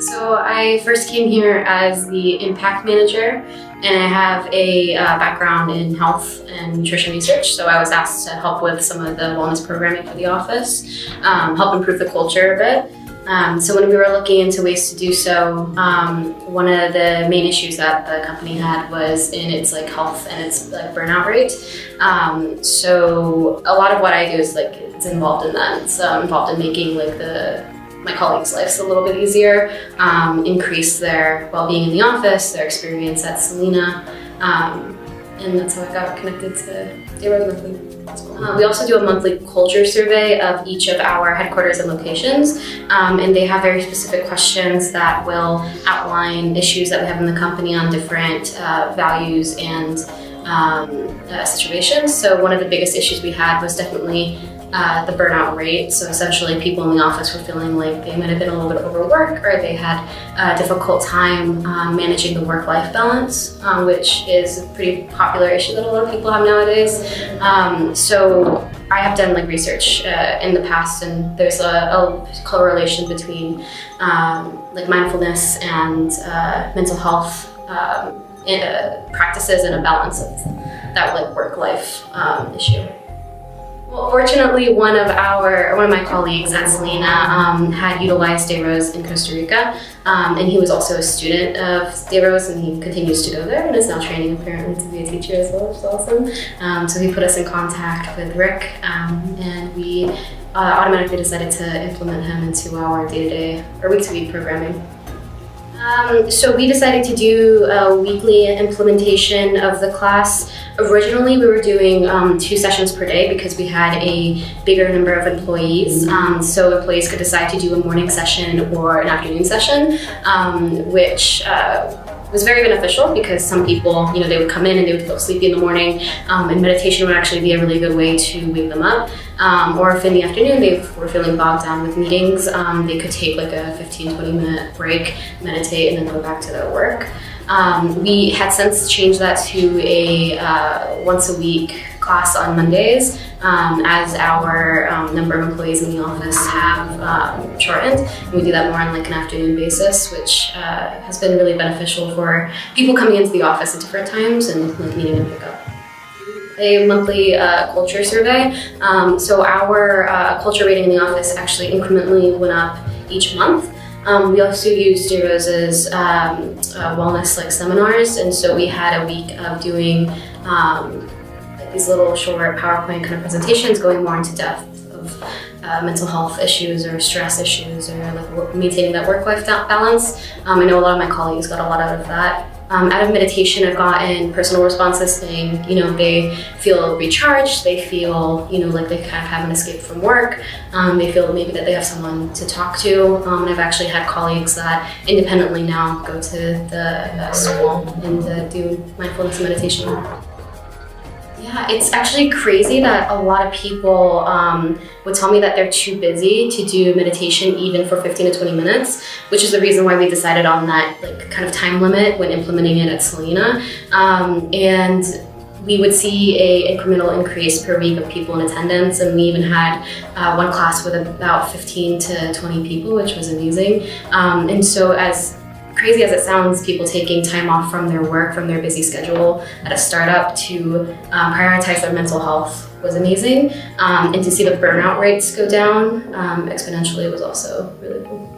So I first came here as the impact manager, and I have a background in health and nutrition research. So I was asked to help with some of the wellness programming for the office, help improve the culture a bit. So when we were looking into ways to do so, one of the main issues that the company had was in its health and its burnout rate. So a lot of what I do is it's involved in that. It's involved in making my colleagues' lives a little bit easier, increase their well-being in the office, their experience at Selina, and that's how I got connected to DeRose Monthly. We also do a monthly culture survey of each of our headquarters and locations, and they have very specific questions that will outline issues that we have in the company on different values and situations. So one of the biggest issues we had was definitely the burnout rate. So essentially people in the office were feeling like they might have been a little bit overworked, or they had a difficult time managing the work-life balance, which is a pretty popular issue that a lot of people have nowadays. So I have done research in the past, and there's a correlation between mindfulness and mental health practices and a balance of that work-life issue. Well, fortunately, one of my colleagues at Selina had utilized DeRose in Costa Rica, and he was also a student of DeRose, and he continues to go there and is now training apparently to be a teacher as well, which is awesome. So he put us in contact with Rick, and we automatically decided to implement him into our day-to-day or week-to-week programming. So we decided to do a weekly implementation of the class. Originally, we were doing 2 sessions per day because we had a bigger number of employees. So employees could decide to do a morning session or an afternoon session, which was very beneficial because some people, they would come in and they would feel sleepy in the morning, and meditation would actually be a really good way to wake them up. Or if in the afternoon they were feeling bogged down with meetings, they could take a 15-20 minute break, meditate, and then go back to their work. We had since changed that to a once a week class on Mondays, as our number of employees in the office have shortened. And we do that more on an afternoon basis, which has been really beneficial for people coming into the office at different times and needing to pick up. A monthly culture survey. So our culture rating in the office actually incrementally went up each month. We also used DeRose's wellness seminars, and so we had a week of doing these little short PowerPoint kind of presentations going more into depth of mental health issues or stress issues or maintaining that work-life balance. I know a lot of my colleagues got a lot out of that. Out of meditation, I've gotten personal responses saying, they feel recharged, they feel, like they kind of have an escape from work, they feel maybe that they have someone to talk to, and I've actually had colleagues that independently now go to the school and do mindfulness and meditation. Yeah, it's actually crazy that a lot of people would tell me that they're too busy to do meditation even for 15 to 20 minutes, which is the reason why we decided on that kind of time limit when implementing it at Selina. And we would see an incremental increase per week of people in attendance, and we even had one class with about 15 to 20 people, which was amazing. And so as crazy as it sounds, people taking time off from their work, from their busy schedule at a startup to prioritize their mental health was amazing. And to see the burnout rates go down exponentially was also really cool.